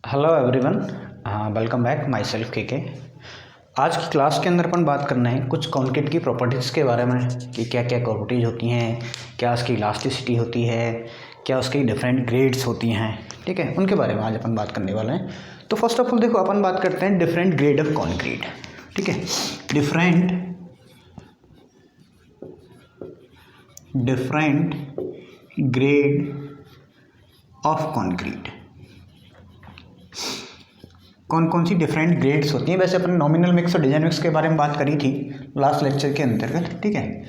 Hello everyone, welcome back. My self के। आज की क्लास के अंदर अपन बात करना है कुछ कंक्रीट की प्रॉपर्टीज़ के बारे में कि क्या क्या प्रॉपर्टीज़ होती हैं, क्या उसकी इलास्टिसिटी होती है, क्या उसकी डिफरेंट ग्रेड्स होती हैं। ठीक है, उनके बारे में आज अपन बात करने वाले हैं। तो फर्स्ट ऑफ ऑल देखो, अपन बात करते हैं डिफरेंट ग्रेड ऑफ कंक्रीट। ठीक है, डिफरेंट ग्रेड ऑफ कंक्रीट। कौन कौन सी डिफरेंट ग्रेड्स होती हैं। वैसे अपन नॉमिनल मिक्स और डिजाइन मिक्स के बारे में बात करी थी लास्ट लेक्चर के अंतर्गत। ठीक है,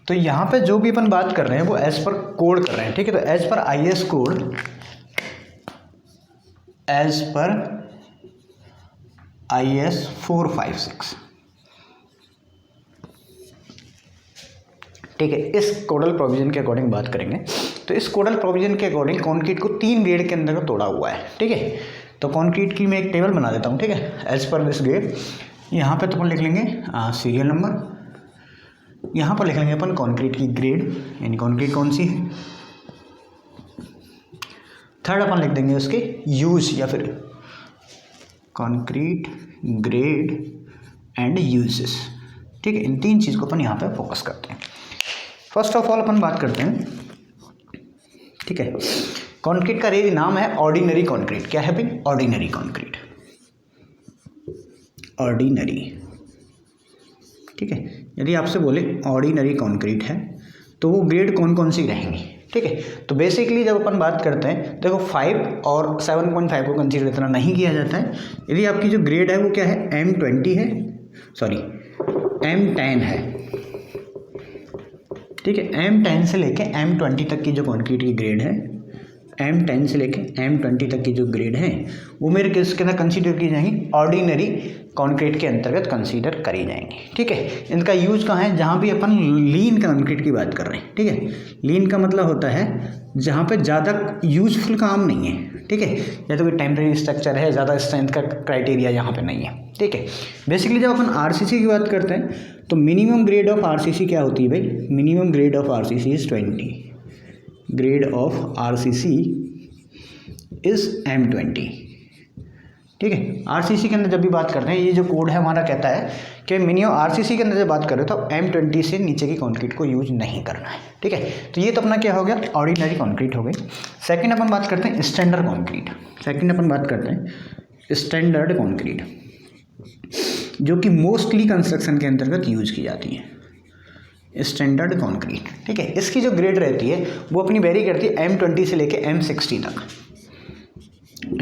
तो यहाँ पे जो भी अपन बात कर रहे हैं वो एज पर कोड कर रहे हैं। ठीक है, तो as per IS code, as per IS 456। ठीक है, इस कोडल प्रोविजन के अकॉर्डिंग बात करेंगे। तो इस कोडल प्रोविजन के अकॉर्डिंग कंक्रीट को 3 ग्रेड के अंदर तोड़ा हुआ है। ठीक है, तो कंक्रीट की मैं एक टेबल बना देता हूँ। ठीक है, एज पर दिस ग्रेड। यहाँ पे तो अपन लिख लेंगे सीरियल नंबर। यहाँ पर लिख लेंगे अपन कंक्रीट की ग्रेड, यानी कंक्रीट कौन सी है। थर्ड अपन लिख देंगे उसके यूज, या फिर कंक्रीट ग्रेड एंड यूजेस। ठीक है, इन 3 चीज़ को अपन यहाँ पे फोकस करते हैं। फर्स्ट ऑफ ऑल अपन बात करते हैं। ठीक है, कंक्रीट का नाम है ऑर्डिनरी कंक्रीट। क्या है भाई? Ordinary concrete, ordinary. ठीक है, यदि आपसे बोले ऑर्डिनरी कंक्रीट है तो वो ग्रेड कौन कौन सी रहेंगी। ठीक है, तो बेसिकली जब अपन बात करते हैं, देखो 5 और 7.5 को कंसीडर इतना नहीं किया जाता है। यदि आपकी जो ग्रेड है वो क्या है, M20 है, सॉरी M10 है। ठीक है, M10 से लेके M20 तक की जो कंक्रीट की ग्रेड है, M10 से लेके M20 तक की जो ग्रेड है वो मेरे किसके अंदर कंसीडर की जाएंगी, ऑर्डिनरी कंक्रीट के अंतर्गत कंसीडर करी जाएंगी। ठीक है, इनका यूज कहाँ है, जहाँ भी अपन लीन कंक्रीट की बात कर रहे हैं। ठीक है, लीन का मतलब होता है जहाँ पे ज़्यादा यूजफुल काम नहीं है। ठीक है, या तो कोई टेम्परेरी स्ट्रक्चर है, ज़्यादा स्ट्रेंथ का क्राइटेरिया यहाँ पे नहीं है। ठीक है, बेसिकली जब अपन RCC की बात करते हैं तो मिनिमम ग्रेड ऑफ RCC क्या होती है भाई, minimum grade of RCC is 20। Grade of RCC is M20। ठीक है, RCC के अंदर जब भी बात करते हैं, ये जो कोड है हमारा कहता है कि मिनिमम RCC के अंदर जब बात करें तो M20 से नीचे की कंक्रीट को यूज नहीं करना है। ठीक है, तो ये तो अपना क्या हो गया, ऑर्डिनरी कंक्रीट हो गई। सेकंड अपन बात करते हैं स्टैंडर्ड कंक्रीट। सेकंड अपन बात करते हैं स्टैंडर्ड कंक्रीट, जो कि मोस्टली कंस्ट्रक्शन के अंतर्गत यूज की जाती है। स्टैंडर्ड कंक्रीट, ठीक है, इसकी जो ग्रेड रहती है वो अपनी वेरी करती है M20 से लेके M60 तक।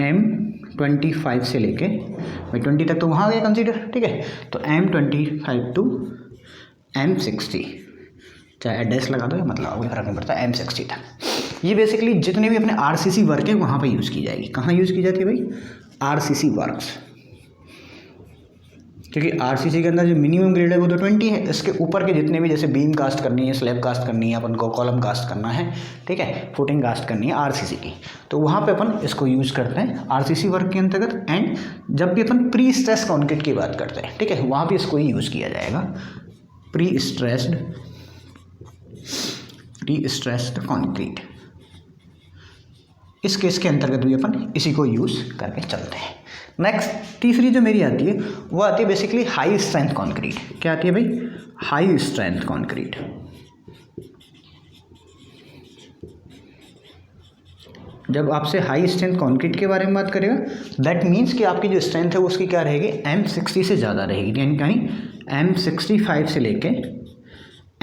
M25 से लेके 20 तक तो वहाँ गया कंसीडर। ठीक है, तो M25 टू M60, चाहे एड्रेस लगा दो, मतलब कोई फर्क नहीं पड़ता, M60 तक। ये बेसिकली जितने भी अपने RCC वर्क है वहाँ पे यूज़ की जाएगी। कहाँ यूज़ की जाती है भाई, RCC वर्क्स। क्योंकि RCC के अंदर जो मिनिमम ग्रेड है वो तो 20 है। इसके ऊपर के जितने भी, जैसे बीम कास्ट करनी है, स्लैब कास्ट करनी है, अपन को कॉलम कास्ट करना है, ठीक है, फुटिंग कास्ट करनी है RCC की, तो वहाँ पे अपन इसको यूज़ करते हैं RCC वर्क के अंतर्गत। एंड जब भी अपन प्री स्ट्रेस कंक्रीट की बात करते हैं, ठीक है, वहाँ भी इसको ही यूज़ किया जाएगा, प्री स्ट्रेस्ड कंक्रीट। इस केस के अंतर्गत भी अपन इसी को यूज़ करके चलते हैं। नेक्स्ट तीसरी जो मेरी आती है वो आती है बेसिकली हाई स्ट्रेंथ कंक्रीट। क्या आती है भाई, हाई स्ट्रेंथ कंक्रीट। जब आपसे हाई स्ट्रेंथ कंक्रीट के बारे में बात करेगा, दैट मीन्स कि आपकी जो स्ट्रेंथ है वो उसकी क्या रहेगी, M60 से ज़्यादा रहेगी, यानी कहीं M65 से लेके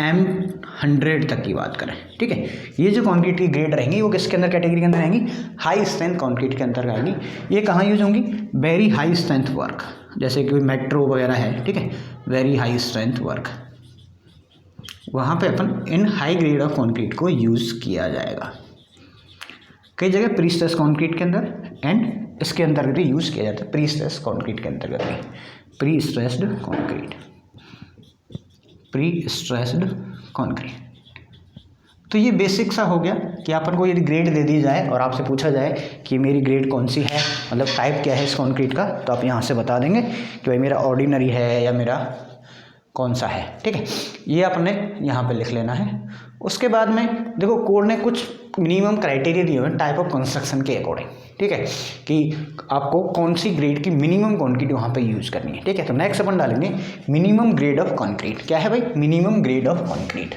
M100 तक की बात करें। ठीक है, ये जो कंक्रीट की ग्रेड रहेंगी वो किसके अंदर, कैटेगरी के अंदर आएंगी, हाई स्ट्रेंथ कंक्रीट के अंदर आएंगी। ये कहाँ यूज होंगी, वेरी हाई स्ट्रेंथ वर्क, जैसे कि मेट्रो वगैरह है। ठीक है, वेरी हाई स्ट्रेंथ वर्क, वहाँ पे अपन इन हाई ग्रेड ऑफ कंक्रीट को यूज़ किया जाएगा। कई जगह प्री स्ट्रेस कंक्रीट के अंदर एंड इसके अंतर्गत भी यूज़ किया जाता है, प्री स्ट्रेस कंक्रीट के अंतर्गत भी, pre stressed concrete, pre stressed concrete. तो ये बेसिक सा हो गया कि अपन को यदि ग्रेड दे दी जाए और आपसे पूछा जाए कि मेरी ग्रेड कौन सी है, मतलब टाइप क्या है इस कंक्रीट का, तो आप यहाँ से बता देंगे कि भाई मेरा ऑर्डिनरी है या मेरा कौन सा है। ठीक है, ये आपने यहाँ पे लिख लेना है। उसके बाद में देखो कोड ने कुछ मिनिमम क्राइटेरिया दिए हुए हैं टाइप ऑफ कंस्ट्रक्शन के अकॉर्डिंग, ठीक है, कि आपको कौन सी ग्रेड की मिनिमम क्वांटिटी वहाँ पे यूज़ करनी है, ठीक है। तो नेक्स्ट अपन डालेंगे मिनिमम ग्रेड ऑफ कंक्रीट। क्या है भाई? Minimum grade of concrete.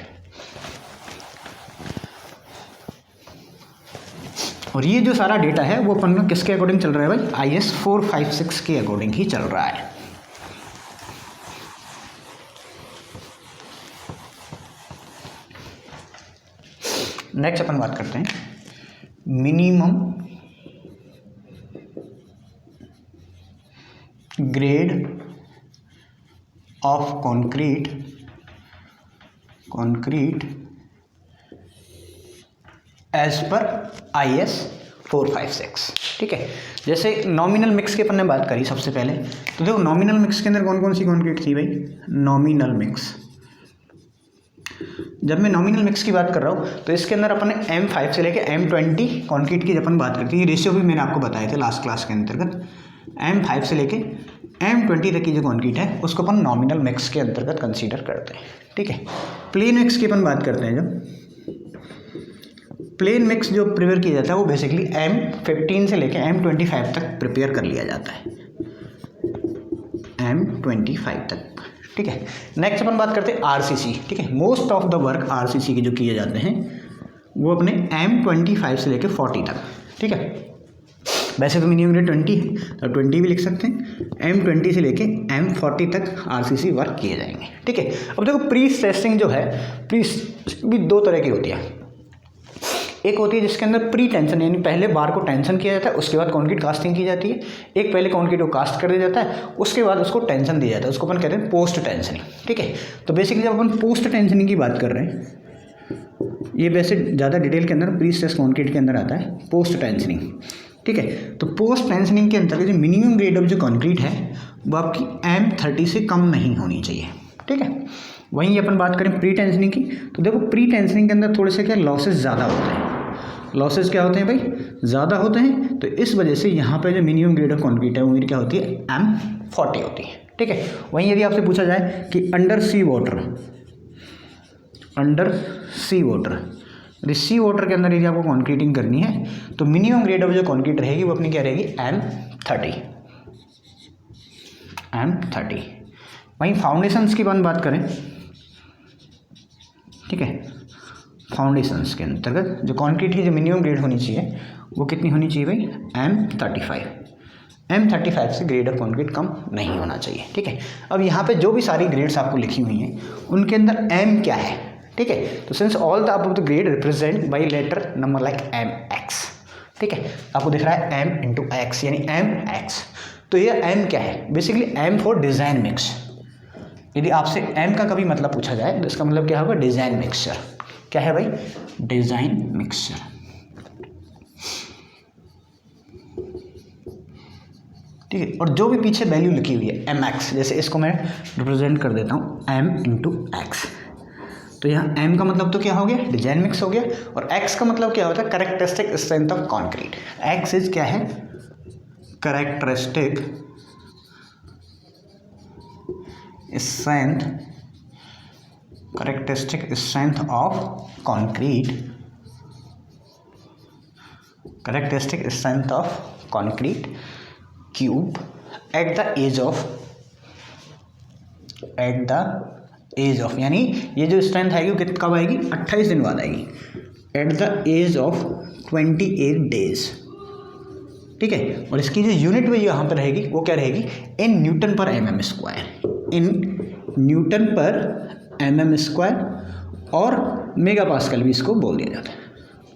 और ये जो सारा डेटा है वो अपन किसके अकॉर्डिंग चल रहा है भाई? IS 456 के अकॉर्डिंग ही चल रहा है। नेक्स्ट अपन बात करते हैं minimum grade of concrete as per IS 456, ठीक है। जैसे नॉमिनल मिक्स की अपन ने बात करी सबसे पहले, तो देखो नॉमिनल मिक्स के अंदर कौन कौन सी कंक्रीट थी भाई? Nominal mix. जब मैं नॉमिनल मिक्स की बात कर रहा हूँ तो इसके अंदर अपन ने M5 से लेके M20 कंक्रीट की जब अपन बात करते हैं, ये रेशियो भी मैंने आपको बताए थे लास्ट क्लास के अंतर्गत। M5 से लेके M20 तक की जो कंक्रीट है उसको अपन नॉमिनल मिक्स के अंतर्गत कंसीडर करते हैं, ठीक है। प्लेन मिक्स की अपन बात करते हैं, जब प्लेन मिक्स जो प्रिपेयर किया जाता है वो बेसिकली M15 से लेके M25 तक प्रिपेयर कर लिया जाता है, M25 तक, ठीक है। नेक्स्ट अपन बात करते हैं RCC, ठीक है। Most of the work RCC के जो किए जाते हैं वो अपने M25 से लेके 40 तक, ठीक है। वैसे तो मिनिमम ग्रेड 20 है तो 20 भी लिख सकते हैं। M20 से लेके M40 तक RCC वर्क किए जाएंगे, ठीक है। अब देखो प्री स्ट्रेसिंग जो है, प्री भी दो तरह की होती है। एक होती है जिसके अंदर प्री टेंशन, यानी पहले बार को टेंशन किया जाता है, उसके बाद कंक्रीट कास्टिंग की जाती है। एक पहले कंक्रीट को कास्ट कर दिया जाता है, उसके बाद उसको टेंशन दिया जाता है, उसको अपन कहते हैं पोस्ट टेंशनिंग, ठीक है। तो बेसिकली जब अपन पोस्ट टेंशनिंग की बात कर रहे हैं, ये वैसे ज़्यादा डिटेल के अंदर प्री स्ट्रेस कंक्रीट के अंदर आता है पोस्ट टेंशनिंग, ठीक है। तो पोस्ट टेंशनिंग के अंतर्गत जो मिनिमम ग्रेड ऑफ जो कंक्रीट है वो आपकी M30 से कम नहीं होनी चाहिए, ठीक है। वहीं अपन बात करें प्री टेंशनिंग की, तो देखो प्री टेंशनिंग के अंदर थोड़े से क्या लॉसेस ज़्यादा होते हैं। लॉसेस क्या होते हैं भाई? ज़्यादा होते हैं, तो इस वजह से यहाँ पे जो मिनिमम ग्रेड ऑफ कंक्रीट है वो मेरी क्या होती है? M40 होती है, ठीक है। वहीं यदि आपसे पूछा जाए कि अंडर सी वाटर, सी वाटर के अंदर यदि आपको कंक्रीटिंग करनी है तो मिनिमम ग्रेड ऑफ जो कंक्रीट रहेगी वो अपनी क्या रहेगी? M30। वहीं फाउंडेशंस की बात करें, ठीक है, फाउंडेशंस के अंतर्गत जो कंक्रीट की जो मिनिमम ग्रेड होनी चाहिए वो कितनी होनी चाहिए भाई? M35 से ग्रेड ऑफ कंक्रीट कम नहीं होना चाहिए, ठीक है। अब यहाँ पे जो भी सारी ग्रेड्स आपको लिखी हुई हैं उनके अंदर M क्या है, ठीक है। तो since all the above the grade represent by letter number like MX, ठीक है। आपको दिख रहा है M × X यानी MX। तो ये M क्या है? Basically M for design mix. यदि आपसे M का कभी मतलब पूछा जाए तो इसका मतलब क्या होगा? Design mixture. क्या है भाई? डिज़ाइन मिक्सचर, ठीक है। और जो भी पीछे वैल्यू लिखी हुई है MX, जैसे इसको मैं रिप्रेजेंट कर देता हूँ M × X, तो यहाँ M का मतलब तो क्या हो गया? डिजाइन मिक्स हो गया। और X का मतलब क्या होता है? Characteristic strength of concrete. X is क्या है? Characteristic strength of concrete, characteristic strength of concrete cube at the age of, यानी ये जो स्ट्रेंथ आएगी वो कब आएगी? 28 दिन बाद आएगी। At the age of 28 days, ठीक है। और इसकी जो यूनिट में यहाँ पर रहेगी वो क्या रहेगी? इन न्यूटन पर mm स्क्वायर, इन न्यूटन पर mm स्क्वायर, और मेगा पास्कल भी इसको बोल दिया जाता है,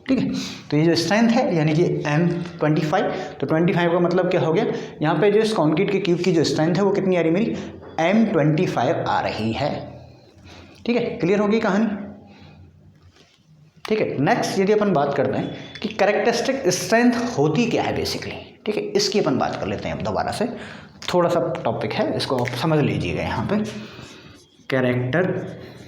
ठीक है। तो ये जो स्ट्रेंथ है यानी कि M25, तो 25 का मतलब क्या हो गया? यहाँ पे जो इस कंक्रीट के क्यूब की जो स्ट्रेंथ है वो कितनी आ रही मेरी? M25 आ रही है, ठीक है। क्लियर होगी कहानी, ठीक है। नेक्स्ट यदि अपन बात करते हैं कि कैरेक्टरिस्टिक स्ट्रेंथ होती क्या है बेसिकली, ठीक है, इसकी अपन बात कर लेते हैं अब दोबारा से। थोड़ा सा टॉपिक है, इसको आप समझ लीजिएगा। यहाँ पे characteristic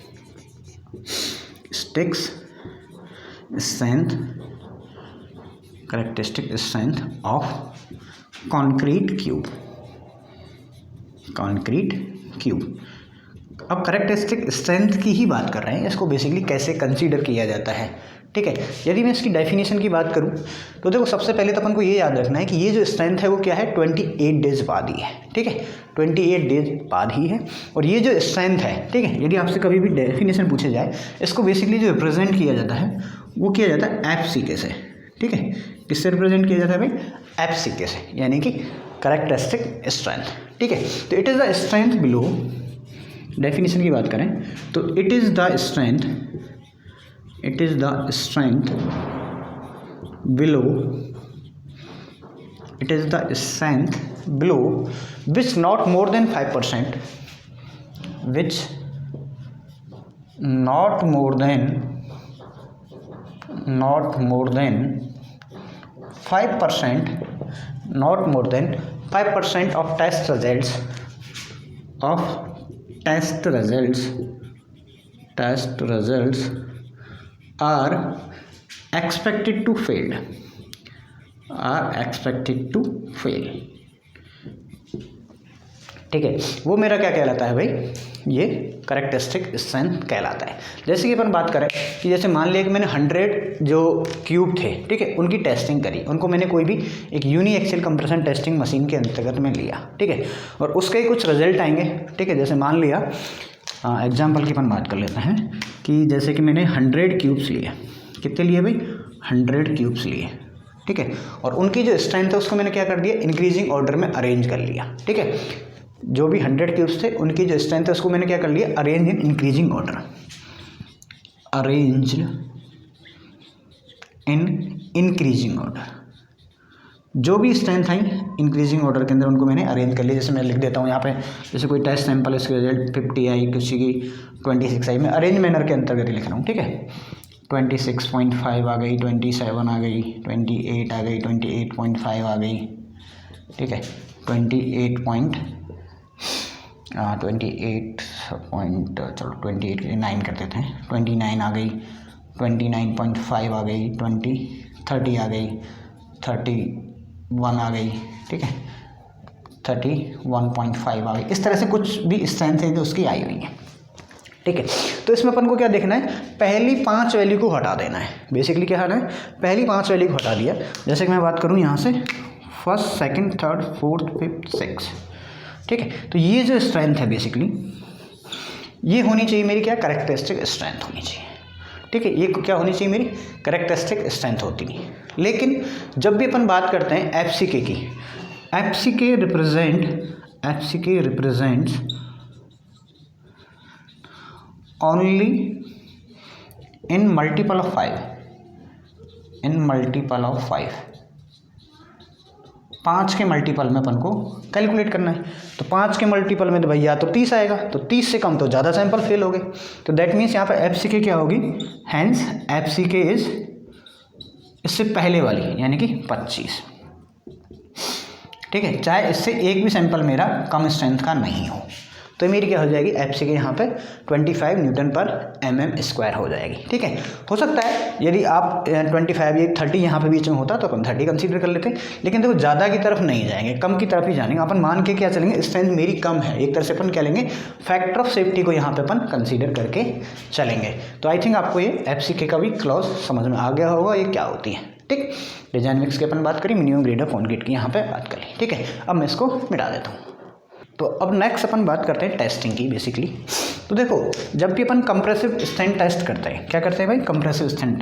strength of concrete cube. अब कैरेक्टरिस्टिक स्ट्रेंथ की ही बात कर रहे हैं, इसको बेसिकली कैसे कंसीडर किया जाता है, ठीक है। यदि मैं इसकी डेफिनेशन की बात करूं तो देखो सबसे पहले तो अपन को ये याद रखना है कि ये जो स्ट्रेंथ है वो क्या है 28 डेज बाद ही है, ठीक है, 28 डेज बाद ही है। और ये जो स्ट्रेंथ है, ठीक है, यदि आपसे कभी भी डेफिनेशन पूछे जाए, इसको बेसिकली जो रिप्रेजेंट किया जाता है वो किया जाता है FCK से, ठीक है। किससे रिप्रेजेंट किया जाता है भाई? FCK से, यानी कि कैरेक्टरिस्टिक स्ट्रेंथ, ठीक है। तो it is the strength below, definition की बात करें तो it is the strength below which not more than 5%, which not more than 5% of test results are expected to fail, ठीक है। वो मेरा क्या कहलाता है भाई? ये कैरेक्टरिस्टिक स्ट्रेंथ कहलाता है। जैसे कि अपन बात करें कि जैसे मान लिया कि मैंने 100 जो क्यूब थे, ठीक है, उनकी टेस्टिंग करी, उनको मैंने कोई भी एक uniaxial compression testing machine के अंतर्गत में लिया, ठीक है, और उसके कुछ रिजल्ट आएंगे, ठीक है। जैसे मान लिया एग्जाम्पल की अपन बात कर लेते हैं कि जैसे कि मैंने 100 क्यूब्स लिए, कितने लिए भाई? 100 क्यूब्स लिए, ठीक है, और उनकी जो स्ट्रेंथ है उसको मैंने क्या कर दिया? इंक्रीजिंग ऑर्डर में अरेंज कर लिया, ठीक है। जो भी 100 क्यूब्स थे उनकी जो स्ट्रेंथ है उसको मैंने क्या कर लिया? अरेंज इन इंक्रीजिंग ऑर्डर, जो भी स्ट्रेंथ आई इंक्रीजिंग ऑर्डर के अंदर उनको मैंने अरेंज कर लिया। जैसे मैं लिख देता हूँ यहाँ पे, जैसे कोई टेस्ट सैंपल इसके रिजल्ट 50 आई, किसी की 26 आई, मैं अरेंज मैनर के अंतर्गत लिख रहा हूँ, ठीक है। 26.5 आ गई, 27 आ गई, 28 आ गई, 28.5 आ गई, ठीक है, 29 कर देते हैं, 29 आ गई, 29.5 आ गई, 30 आ गई, 31 आ गई, ठीक है, 31.5 आ गई। इस तरह से कुछ भी स्ट्रेंथ है जो उसकी आई हुई है, ठीक है। तो इसमें अपन को क्या देखना है? पहली 5 वैल्यू को हटा देना है। बेसिकली क्या है? पहली 5 वैल्यू को हटा दिया। जैसे कि मैं बात करूँ यहाँ से 1st, 2nd, 3rd, 4th, 5th, 6th, ठीक है। तो ये जो स्ट्रेंथ है बेसिकली ये होनी चाहिए मेरी क्या? कैरेक्टरिस्टिक स्ट्रेंथ होनी चाहिए, ठीक है। ये क्या होनी चाहिए? मेरी कैरेक्टरिस्टिक स्ट्रेंथ होती नहीं। लेकिन जब भी अपन बात करते हैं FCK की, FCK represents only in multiple of 5, 5 के मल्टीपल में अपन को कैलकुलेट करना है। तो 5 के मल्टीपल में तो भैया तो 30 आएगा, तो 30 से कम तो ज़्यादा सैंपल फेल हो गए। तो दैट मीन्स यहाँ पे FCK क्या होगी? हैंस FCK इज इससे पहले वाली, यानी कि 25, ठीक है, चाहे इससे एक भी सैंपल मेरा कम स्ट्रेंथ का नहीं हो। तो मेरी क्या हो जाएगी? FCK यहाँ पे 25 Nm² हो जाएगी, ठीक है। हो सकता है यदि आप 25 या 30 यहाँ पे बीच में होता तो अपन 30 कंसीडर कर लेते, लेकिन देखो ज़्यादा की तरफ नहीं जाएंगे, कम की तरफ ही जाएंगे। अपन मान के क्या चलेंगे? स्ट्रेंथ मेरी कम है, एक तरह से अपन क्या लेंगे? फैक्टर ऑफ सेफ्टी को यहाँ पे अपन कंसीडर करके चलेंगे। तो आई थिंक आपको ये FCK का भी क्लॉज समझ में आ गया होगा ये क्या होती है, ठीक। डिजाइन मिक्स की अपन बात करी, मिनिमम ग्रेड ऑफ कॉन्क्रीट की यहाँ पे बात करी, ठीक है। अब मैं इसको मिटा देता हूँ। तो अब नेक्स्ट अपन बात करते हैं टेस्टिंग की बेसिकली। तो देखो जब भी अपन कंप्रेसिव स्ट्रेंथ टेस्ट करते हैं, क्या करते हैं भाई? कंप्रेसिव स्ट्रेंथ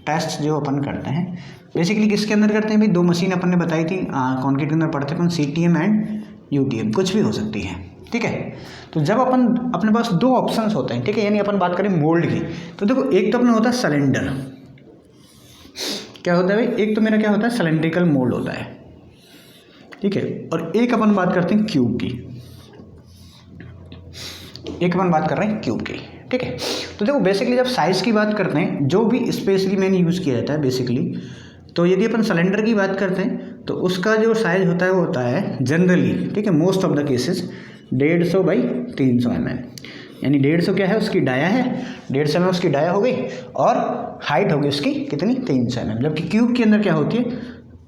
टेस्ट जो अपन करते हैं बेसिकली किसके अंदर करते हैं भाई? 2 मशीन अपन ने बताई थी कॉन्क्रीट के अंदर पढ़ते हैं, CTM एंड UTM, कुछ भी हो सकती है, ठीक है। तो जब अपन अपने पास 2 ऑप्शंस होते हैं, ठीक है, यानी अपन बात करें मोल्ड की, तो देखो एक तो अपना होता है सिलेंडर, क्या होता है भाई? एक तो मेरा क्या होता है? सिलेंड्रिकल मोल्ड होता है, ठीक है, और एक अपन बात करते हैं क्यूब की, ठीक है। तो देखो बेसिकली जब साइज़ की बात करते हैं, जो भी स्पेशली मैंने यूज़ किया जाता है बेसिकली, तो यदि अपन सिलेंडर की बात करते हैं तो उसका जो साइज़ होता है वो होता है जनरली, ठीक है, most of the cases 150 by 300 mm, यानी 150 क्या है? उसकी डाया है, 150 mm उसकी डाया हो गई और हाइट होगी उसकी कितनी? 300 mm। जबकि क्यूब के अंदर क्या होती है?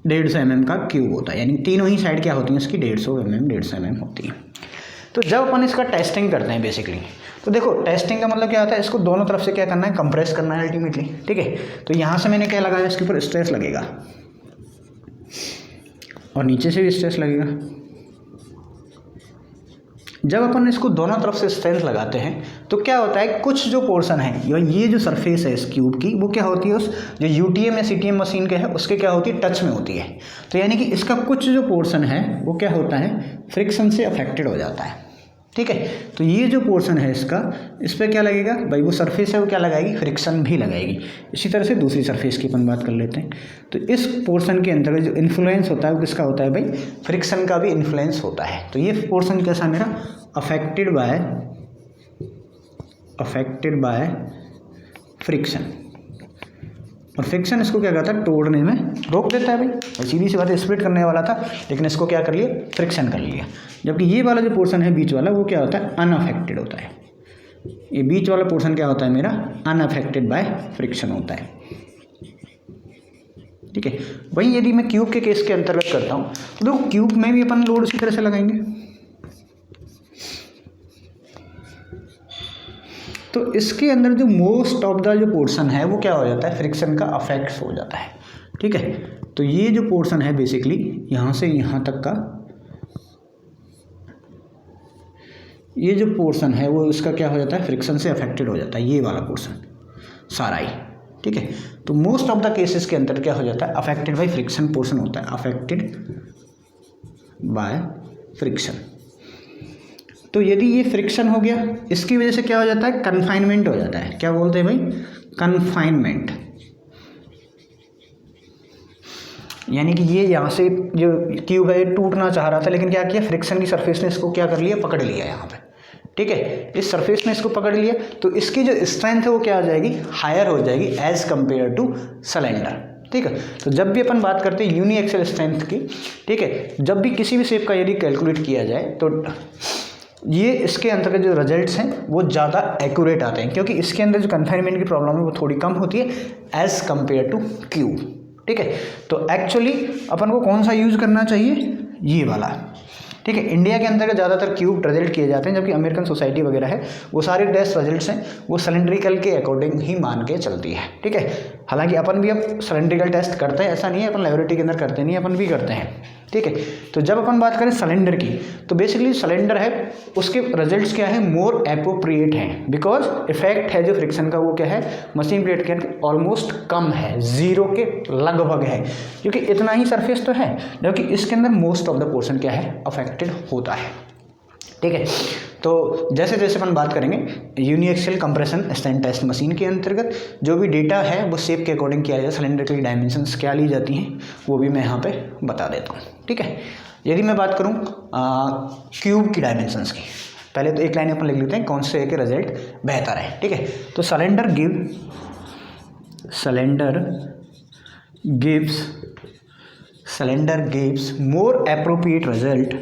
150 mm का क्यूब होता है, यानी तीनों ही साइड क्या होती हैं इसकी 150 mm होती है। तो जब अपन इसका टेस्टिंग करते हैं बेसिकली, तो देखो टेस्टिंग का मतलब क्या होता है, इसको दोनों तरफ से क्या करना है, कंप्रेस करना है अल्टीमेटली, ठीक है। तो यहाँ से मैंने क्या लगाया, इसके ऊपर स्ट्रेस लगेगा और नीचे से भी स्ट्रेस लगेगा। जब अपन इसको दोनों तरफ से स्ट्रेंथ लगाते हैं तो क्या होता है, कुछ जो पोर्शन है, ये जो सरफेस है इस क्यूब की, वो क्या होती है, उस जो यूटीएम या सीटीएम मशीन के है उसके क्या होती है, टच में होती है। तो यानी कि इसका कुछ जो पोर्शन है वो क्या होता है, फ्रिक्शन से अफेक्टेड हो जाता है, ठीक है। तो ये जो पोर्शन है इसका, इस पर क्या लगेगा भाई, वो सरफेस है वो क्या लगाएगी, फ्रिक्शन भी लगाएगी। इसी तरह से दूसरी सरफेस की अपन बात कर लेते हैं। तो इस पोर्शन के अंतर्गत जो इन्फ्लुएंस होता है वो किसका होता है भाई, फ्रिक्शन का भी इन्फ्लुएंस होता है। तो ये पोर्शन कैसा मेरा, अफेक्टेड बाय फ्रिक्शन, और फ्रिक्शन इसको क्या करता है, तोड़ने में रोक देता है भाई। सीधी सी बात है, स्प्लिट करने वाला था लेकिन इसको क्या कर लिया, फ्रिक्शन कर लिया। जबकि ये वाला जो पोर्शन है बीच वाला, वो क्या होता है, अनअफेक्टेड होता है। ये बीच वाला पोर्शन क्या होता है मेरा, अनअफेक्टेड बाय फ्रिक्शन होता है, ठीक है। वहीं यदि मैं क्यूब के केस के अंतर्गत करता हूँ तो देखो क्यूब में भी अपन लोड उसी तरह से लगाएंगे। तो इसके अंदर जो मोस्ट ऑफ द जो पोर्शन है वो क्या हो जाता है, फ्रिक्शन का अफेक्ट हो जाता है, ठीक है। तो ये जो पोर्शन है बेसिकली यहाँ से यहाँ तक का, ये जो पोर्शन है वो इसका क्या हो जाता है, फ्रिक्शन से अफेक्टेड हो जाता है, ये वाला पोर्शन सारा ही, ठीक है। तो मोस्ट ऑफ द केसेस के अंदर क्या हो जाता है, अफेक्टेड बाय फ्रिक्शन पोर्शन होता है, अफेक्टेड बाय फ्रिक्शन। तो यदि ये फ्रिक्शन हो गया, इसकी वजह से क्या हो जाता है, कन्फाइनमेंट हो जाता है। क्या बोलते हैं भाई, कन्फाइनमेंट। यानी कि ये यहाँ से जो क्यूब है टूटना चाह रहा था, लेकिन क्या किया, फ्रिक्शन की सरफेस ने इसको क्या कर लिया, पकड़ लिया यहाँ पे, ठीक है। इस सरफेस ने इसको पकड़ लिया तो इसकी जो स्ट्रेंथ है वो क्या हो जाएगी, हायर हो जाएगी एज कंपेयर टू सिलेंडर, ठीक है। तो जब भी अपन बात करते हैं यूनी एक्सियल स्ट्रेंथ की, ठीक है, जब भी किसी भी शेप का यदि कैलकुलेट किया जाए तो ये इसके अंतर्गत जो रिजल्ट्स हैं वो ज़्यादा एक्यूरेट आते हैं, क्योंकि इसके अंदर जो कन्फाइनमेंट की प्रॉब्लम है वो थोड़ी कम होती है एज कंपेयर टू क्यूब, ठीक है। तो एक्चुअली अपन को कौन सा यूज़ करना चाहिए, ये वाला, ठीक है। इंडिया के अंदर ज़्यादातर क्यूब रिजल्ट किए जाते हैं, जबकि अमेरिकन सोसाइटी वगैरह है वो सारे टेस्ट रिजल्ट्स हैं वो सिलेंड्रिकल के अकॉर्डिंग ही मान के चलती है, ठीक है। हालांकि अपन भी अब सिलेंड्रिकल टेस्ट करते हैं, ऐसा नहीं है अपन लेबोरेटरी के अंदर करते नहीं, अपन भी करते हैं, ठीक है। तो जब अपन बात करें सिलेंडर की, तो बेसिकली सिलेंडर है उसके रिजल्ट्स क्या है, मोर एप्रोप्रिएट हैं, बिकॉज इफेक्ट है जो फ्रिक्शन का वो क्या है, मशीन प्लेट के अंदर ऑलमोस्ट कम है, जीरो के लगभग है, क्योंकि इतना ही सरफेस तो है, जबकि इसके अंदर मोस्ट ऑफ द पोर्शन क्या है, अफेक्टेड होता है, ठीक है। तो जैसे जैसे अपन बात करेंगे uniaxial compression strength test machine के अंतर्गत जो भी डेटा है वो शेप के अकॉर्डिंग किया जाए, सिलेंडर की डायमेंशंस क्या ली जाती हैं वो भी मैं यहाँ पे बता देता हूँ, ठीक है। यदि मैं बात करूँ क्यूब की डायमेंशंस की, पहले तो एक लाइन अपन लिख लेते हैं कौन से के रिजल्ट बेहतर है, ठीक है। तो cylinder gives more appropriate result,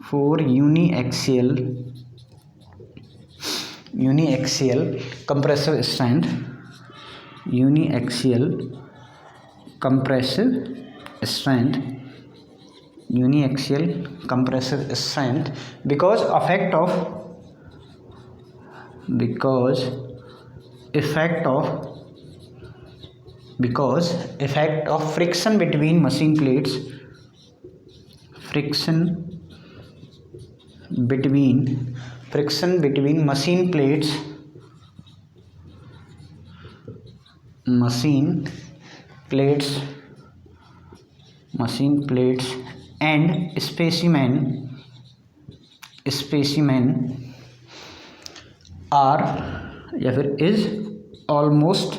for uniaxial compressive strength, because effect of friction between machine plates, machine plates and specimen are या फिर is almost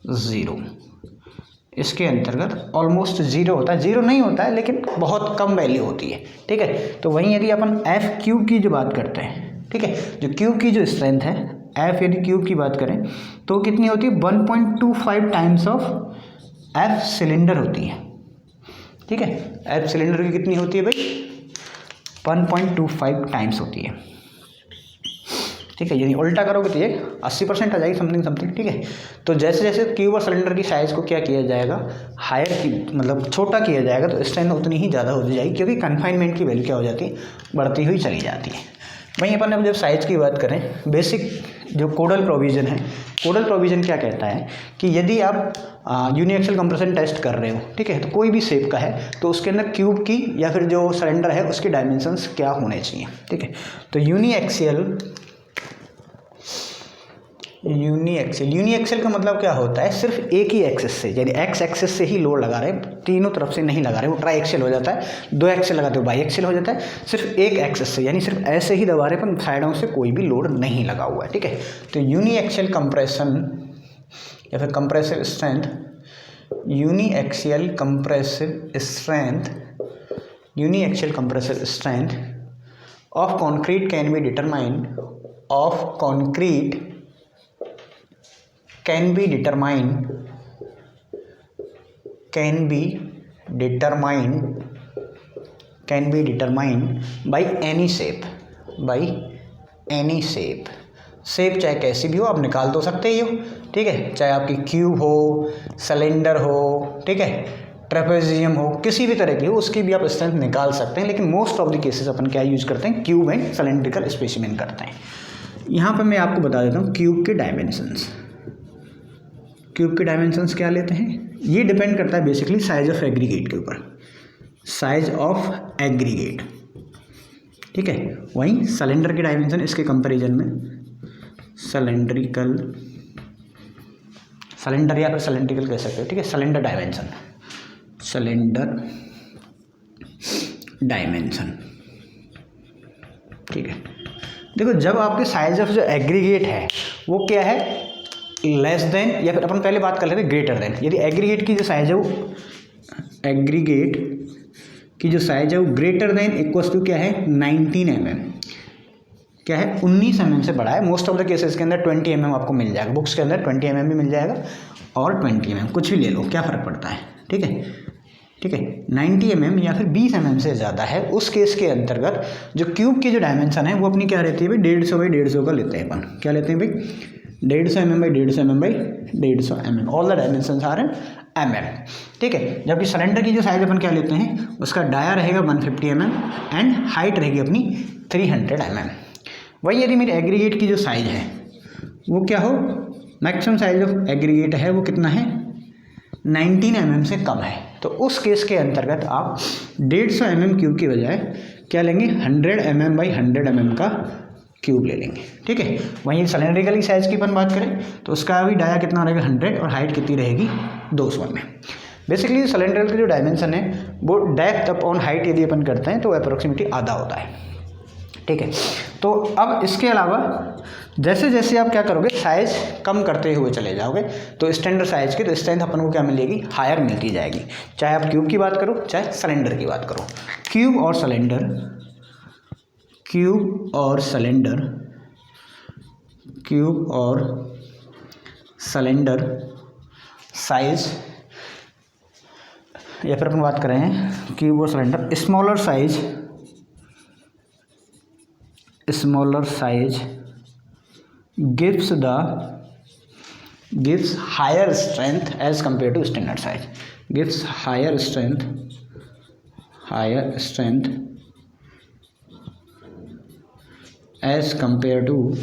ज़ीरो। इसके अंतर्गत ऑलमोस्ट ज़ीरो होता है, ज़ीरो नहीं होता है लेकिन बहुत कम वैल्यू होती है, ठीक है। तो वहीं यदि अपन एफ क्यूब की जो बात करते हैं, ठीक है, जो क्यूब की जो स्ट्रेंथ है एफ, यदि क्यूब की बात करें तो कितनी होती है, 1.25 टाइम्स ऑफ एफ सिलेंडर होती है, ठीक है। एफ सिलेंडर की कितनी होती है भाई, 1.25 टाइम्स होती है, ठीक है। यानी उल्टा करोगे तो ये 80% आ जाएगी, समथिंग, ठीक है। तो जैसे जैसे क्यूब और सिलेंडर की साइज़ को क्या किया जाएगा, हायर की मतलब छोटा किया जाएगा, तो स्ट्रेंथ उतनी ही ज़्यादा हो जाएगी, क्योंकि कन्फाइनमेंट की वैल्यू क्या हो जाती है, बढ़ती हुई चली जाती है। वहीं अपन अब जब साइज़ की बात करें, बेसिक जो कोडल प्रोविज़न है, कोडल प्रोविज़न क्या कहता है कि यदि आप यूनिएक्सल कंप्रेशन टेस्ट कर रहे हो, ठीक है, तो कोई भी शेप का है तो उसके अंदर क्यूब की या फिर जो सिलेंडर है उसके डायमेंशंस क्या होने चाहिए, ठीक है। तो यूनिएक्सियल का मतलब क्या होता है, सिर्फ एक ही एक्सिस से, यानी एक्स एक्सिस से ही लोड लगा रहे हैं, तीनों तरफ से नहीं लगा रहे, वो ट्राई एक्सियल हो जाता है, दो एक्सियल लगाते हो बाई एक्सियल हो जाता है, सिर्फ एक एक्सिस से, यानी सिर्फ ऐसे ही दबा रहे, पर साइडों से कोई भी लोड नहीं लगा हुआ है, ठीक है। तो यूनिएक्सियल कंप्रेशन या फिर compressive strength, uniaxial compressive strength of concrete can be determined by any shape, shape चाहे कैसी भी हो आप निकाल तो सकते ही हो, ठीक है। चाहे आपकी क्यूब हो, सिलेंडर हो, ठीक है, ट्रेपेजियम हो, किसी भी तरह की हो, उसकी भी आप स्ट्रेंथ निकाल सकते हैं, लेकिन मोस्ट ऑफ द केसेस अपन क्या यूज करते हैं, क्यूब एंड सिलेंड्रिकल स्पेसिमेन करते हैं। यहाँ पर मैं आपको बता देता हूँ क्यूब के डायमेंशंस क्या लेते हैं, ये डिपेंड करता है बेसिकली साइज ऑफ एग्रीगेट के ऊपर, ठीक है। वहीं सिलेंडर के डायमेंशन इसके कंपैरिजन में सिलेंडर या फिर सिलेंड्रिकल कह सकते हो, ठीक है। सिलेंडर डायमेंशन, ठीक है। देखो जब आपके साइज ऑफ जो एग्रीगेट है वो क्या है, लेस देन, या फिर अपन पहले बात कर लेते हैं ग्रेटर देन, यदि एग्रीगेट की जो साइज है वो ग्रेटर देन इक्वल्स टू क्या है 19 mm, क्या है 19 mm से बड़ा है। मोस्ट ऑफ द केसेस के अंदर 20 mm आपको मिल जाएगा, बुक्स के अंदर 20 mm भी मिल जाएगा और 20 mm, कुछ भी ले लो, क्या फ़र्क पड़ता है, ठीक है। 90 mm या फिर 20 mm से ज़्यादा है, उस केस के अंतर्गत जो क्यूब की जो डायमेंशन है वो अपनी क्या रहती है भाई, 150 बाई 150 का लेते हैं अपन, क्या लेते हैं भाई, 150 mm by 150 mm by 150 mm, all the dimensions are in mm, ठीक है। जबकि सिलेंडर की जो साइज अपन क्या लेते हैं, उसका डाया रहेगा 150 mm एंड हाइट रहेगी अपनी 300 mm। वही यदि मेरी एग्रीगेट की जो साइज है वो क्या हो, मैक्सिमम साइज ऑफ एग्रीगेट है वो कितना है 19 mm से कम है, तो उस केस के अंतर्गत आप 150 mm क्यूब की बजाय क्या लेंगे, 100 mm बाई 100 mm का क्यूब ले लेंगे, ठीक है। वहीं सिलेंड्रिकल साइज की अपन बात करें तो उसका भी डाया कितना रहेगा 100 और हाइट कितनी रहेगी 200 mm। बेसिकली सिलेंड्रिकल की जो डायमेंशन है वो डेप्थ अपॉन हाइट यदि अपन करते हैं तो अप्रोक्सीमेटली आधा होता है, ठीक है। तो अब इसके अलावा जैसे जैसे आप क्या करोगे, साइज कम करते हुए चले जाओगे तो स्टैंडर्ड साइज की तो स्ट्रेंथ अपन को क्या मिलेगी, हायर मिलती जाएगी, चाहे आप क्यूब की बात करो चाहे सिलेंडर की बात करो। क्यूब और सिलेंडर साइज, या फिर अपन बात करें क्यूब और cylinder, smaller size gives higher strength as compared to standard size, gives higher strength as compared to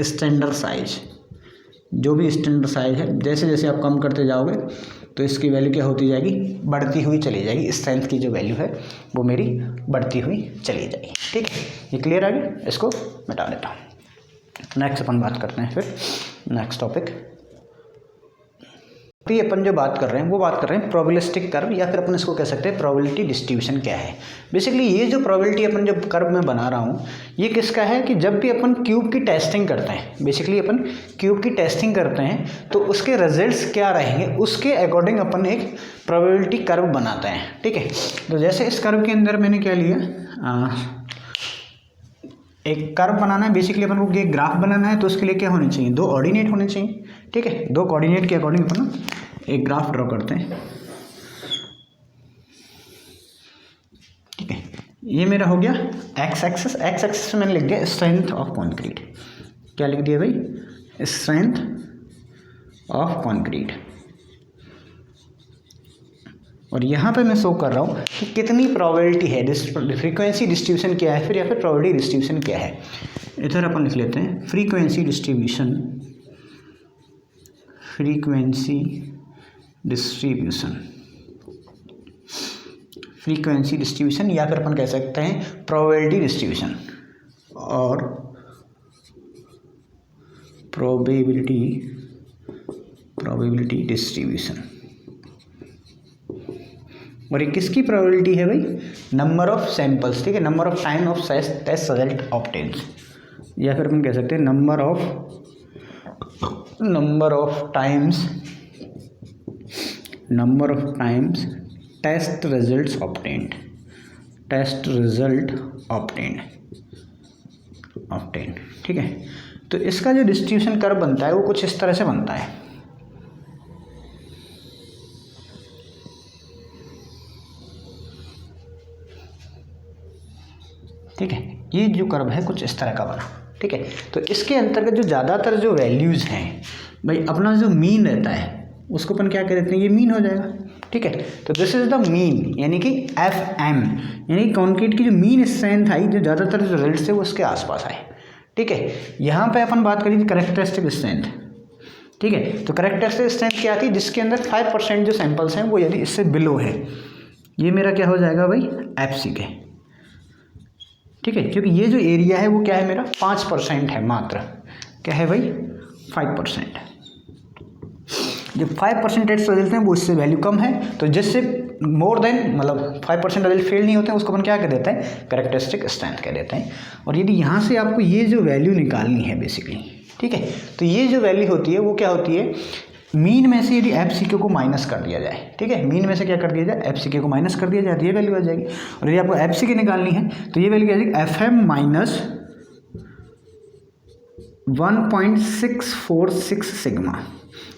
standard size। जो भी स्टैंडर्ड साइज है जैसे जैसे आप कम करते जाओगे तो इसकी वैल्यू क्या होती जाएगी, बढ़ती हुई चली जाएगी, स्ट्रेंथ की जो वैल्यू है वो मेरी बढ़ती हुई चली जाएगी, ठीक है। ये क्लियर आ गया, इसको मिटा देता हूँ। नेक्स्ट अपन बात करते हैं फिर नेक्स्ट टॉपिक, तो ये अपन जो बात कर रहे हैं वो बात कर रहे हैं प्रोबेबिलिस्टिक कर्व, या फिर अपन इसको कह सकते हैं प्रोबेबिलिटी डिस्ट्रीब्यूशन क्या है। बेसिकली ये जो प्रोबेबिलिटी अपन जो कर्व में बना रहा हूँ ये किसका है कि जब भी अपन क्यूब की टेस्टिंग करते हैं, बेसिकली अपन क्यूब की टेस्टिंग करते हैं तो उसके रिजल्ट्स क्या रहेंगे उसके अकॉर्डिंग अपन एक प्रोबेबिलिटी कर्व बनाते हैं, ठीक है। तो जैसे इस कर्व के अंदर मैंने क्या लिया, एक कर्व बनाना है, बेसिकली अपन को एक ग्राफ बनाना है, तो उसके लिए क्या होने चाहिए, दो ऑर्डिनेट होने चाहिए, ठीक है। दो कोऑर्डिनेट के अकॉर्डिंग अपन एक ग्राफ ड्रॉ करते हैं, ठीक है। ये मेरा हो गया एक्स एक्सिस मैंने लिख दिया स्ट्रेंथ ऑफ कॉन्क्रीट। क्या लिख दिया भाई? Strength of concrete. और यहाँ पे मैं शो कर रहा हूँ कि कितनी प्रोबेबिलिटी है, फ्रीक्वेंसी डिस्ट्रीब्यूशन क्या है फिर, या फिर प्रोबेबिलिटी डिस्ट्रीब्यूशन क्या है। इधर अपन लिख लेते हैं फ्रीक्वेंसी डिस्ट्रीब्यूशन, फ्रीक्वेंसी डिस्ट्रीब्यूशन, या फिर अपन कह सकते हैं प्रोबेबिलिटी डिस्ट्रीब्यूशन और प्रोबेबिलिटी डिस्ट्रीब्यूशन। और ये किसकी प्रोबेबिलिटी है भाई? नंबर ऑफ सैंपल्स, ठीक है, number of time of test result obtains, या फिर अपन कह सकते हैं number of times test result obtained, ठीक है। तो इसका जो डिस्ट्रीब्यूशन कर्व बनता है वो कुछ इस तरह से बनता है, ठीक है। ये जो कर्व है कुछ इस तरह का बना, ठीक है। तो इसके अंतर्गत जो ज़्यादातर जो वैल्यूज़ हैं भाई, अपना जो मीन रहता है उसको अपन क्या कह देते हैं? ये मीन हो जाएगा, ठीक है। तो दिस इज द मीन, यानी कि FM, यानी कॉन्क्रीट की जो मीन स्ट्रेंथ आई, जो ज़्यादातर जो रिजल्ट्स है वो उसके आसपास आए, ठीक है। यहाँ पे अपन बात करी थी करेक्टरिस्टिक स्ट्रेंथ, ठीक है। तो करेक्टरिस्टिक स्ट्रेंथ क्या आती है? जिसके अंदर 5% जो सैंपल्स हैं वो यदि इससे बिलो है, ये मेरा क्या हो जाएगा भाई? FC के, ठीक है। क्योंकि ये जो एरिया है वो क्या है मेरा? 5% है मात्र, क्या है भाई? 5%। जब 5% टेस्ट रिजल्ट हैं वो इससे वैल्यू कम है, तो जिससे मोर देन मतलब 5% रिजल्ट फेल नहीं होते हैं उसको अपन क्या कह देते हैं? करेक्टरिस्टिक स्ट्रेंथ कह देते हैं। और यदि यहाँ से आपको ये जो वैल्यू निकालनी है बेसिकली, ठीक है, तो ये जो वैल्यू होती है वो क्या होती है? मीन में से यदि FCK को माइनस कर दिया जाए, ठीक है, मीन में से क्या कर दिया जाए? FCK को माइनस कर दिया जाए तो ये वैल्यू आ जाएगी। और यदि आपको FCK निकालनी है तो ये वैल्यू क्या आ जाएगी? FM minus 1.646 sigma.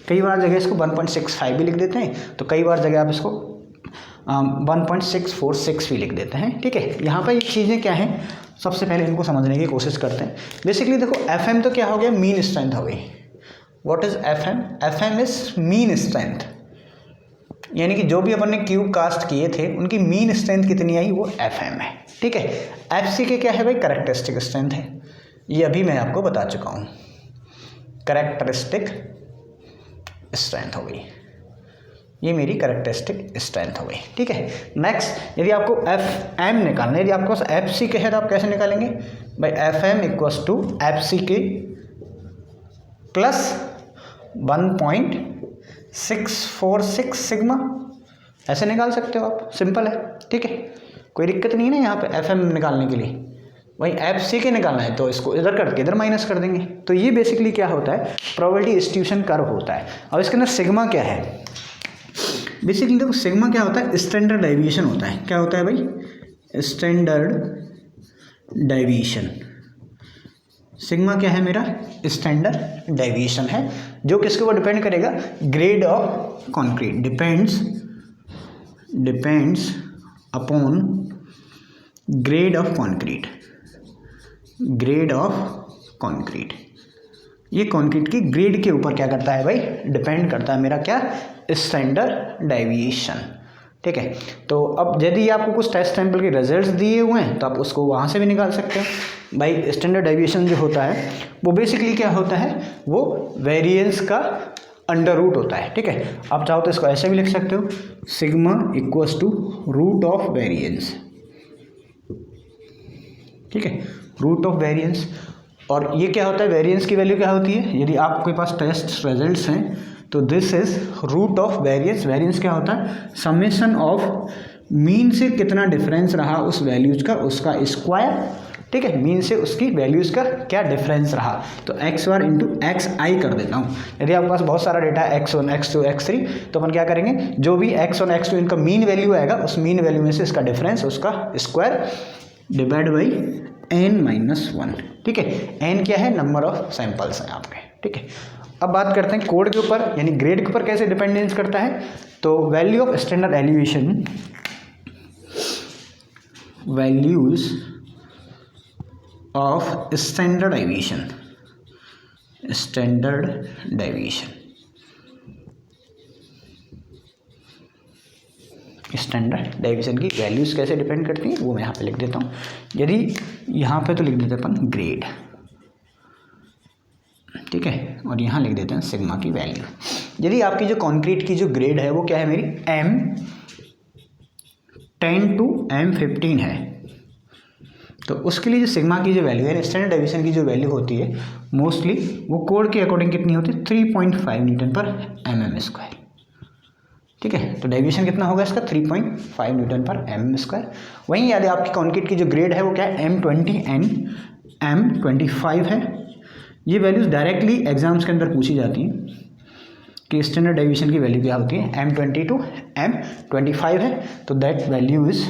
कई बार जगह इसको 1.65 भी लिख देते हैं, तो कई बार जगह आप इसको 1.646 भी लिख देते हैं, ठीक है। यहाँ पर ये चीज़ें क्या हैं, सबसे पहले इनको समझने की कोशिश करते हैं। बेसिकली देखो FM तो क्या हो गया? मीन स्ट्रेंथ हो गई। What is FM? FM is mean strength, यानी कि जो भी अपन ने क्यूब कास्ट किए थे उनकी मीन स्ट्रेंथ कितनी आई, वो FM है, ठीक है। FCK क्या है भाई? करेक्टरिस्टिक स्ट्रेंथ है, ये अभी मैं आपको बता चुका हूँ, करेक्टरिस्टिक स्ट्रेंथ हो गई, ये मेरी करेक्टरिस्टिक स्ट्रेंथ हो गई, ठीक है। नेक्स्ट, यदि आपको FM निकालना है, यदि आपको FCK है तो आप कैसे निकालेंगे भाई? FM equals to FCK plus 1.646 sigma, ऐसे निकाल सकते हो आप, सिंपल है, ठीक है, कोई दिक्कत नहीं है ना यहाँ पे FM निकालने के लिए। वही FCK निकालना है तो इसको इधर करके इधर माइनस कर देंगे। तो ये बेसिकली क्या होता है? प्रोबेबिलिटी डिस्ट्रीब्यूशन कर्व होता है। अब इसके अंदर सिग्मा क्या है? बेसिकली देखो सिग्मा क्या होता है? स्टैंडर्ड डेविएशन होता है। क्या होता है भाई? Standard deviation. सिग्मा क्या है मेरा? स्टैंडर्ड डेविएशन है, जो किसके ऊपर डिपेंड करेगा? Grade of concrete, depends upon grade of concrete. ये कॉन्क्रीट की ग्रेड के ऊपर क्या करता है भाई? डिपेंड करता है मेरा क्या? स्टैंडर्ड डेविएशन, ठीक है। तो अब यदि आपको कुछ टेस्ट सैंपल के रिजल्ट्स दिए हुए हैं तो आप उसको वहाँ से भी निकाल सकते हो भाई। स्टैंडर्ड डेविएशन जो होता है वो बेसिकली क्या होता है? वो वेरिएंस का अंडर रूट होता है, ठीक है। आप चाहो तो इसको ऐसे भी लिख सकते हो, sigma equals to root of variance, ठीक है, रूट ऑफ वेरिएंस। और ये क्या होता है? वेरिएंस की वैल्यू क्या होती है? यदि आपके पास टेस्ट रिजल्ट्स हैं तो this is root of variance. Variance क्या होता है? समेशन ऑफ मीन से कितना डिफरेंस रहा उस वैल्यूज का, उसका स्क्वायर, ठीक है। मीन से उसकी वैल्यूज का क्या डिफरेंस रहा, तो x1 इंटू xi कर देता हूँ। यदि आपके पास बहुत सारा डेटा है x1 x2 x3, तो अपन क्या करेंगे? जो भी x1 x2 इनका मीन वैल्यू आएगा उस मीन वैल्यू में से इसका डिफरेंस, उसका स्क्वायर डिवाइड बाई n-1, ठीक है। n क्या है? नंबर ऑफ सैंपल्स हैं आपके, ठीक है। अब बात करते हैं कोड के ऊपर, यानी ग्रेड के ऊपर कैसे डिपेंडेंस करता है। तो value of standard elevation, values of standard deviation, standard deviation, standard deviation की वैल्यूज़ कैसे डिपेंड करती हैं वो मैं यहाँ पे लिख देता हूँ। यदि यहाँ पे तो लिख देते हैं अपन ग्रेड, ठीक है, और यहाँ लिख देते हैं सिग्मा की वैल्यू। यदि आपकी जो कंक्रीट की जो ग्रेड है वो क्या है मेरी M10 to M15 है, तो उसके लिए जो सिग्मा की जो वैल्यू है, स्टैंडर्ड डेविएशन की जो वैल्यू होती है मोस्टली वो कोड के अकॉर्डिंग कितनी होती है 3.5 न्यूटन पर mm स्क्वायर, ठीक है। तो डेविएशन कितना होगा इसका 3.5 न्यूटन पर mm स्क्वायर। वहीं यदि आपकी कंक्रीट की जो ग्रेड है वो क्या है M20 एंड M25 है। ये वैल्यूज़ डायरेक्टली एग्जाम्स के अंदर पूछी जाती हैं कि स्टैंडर्ड डेविएशन की वैल्यू क्या होती है, M20 to M25 है, तो दैट वैल्यू इज़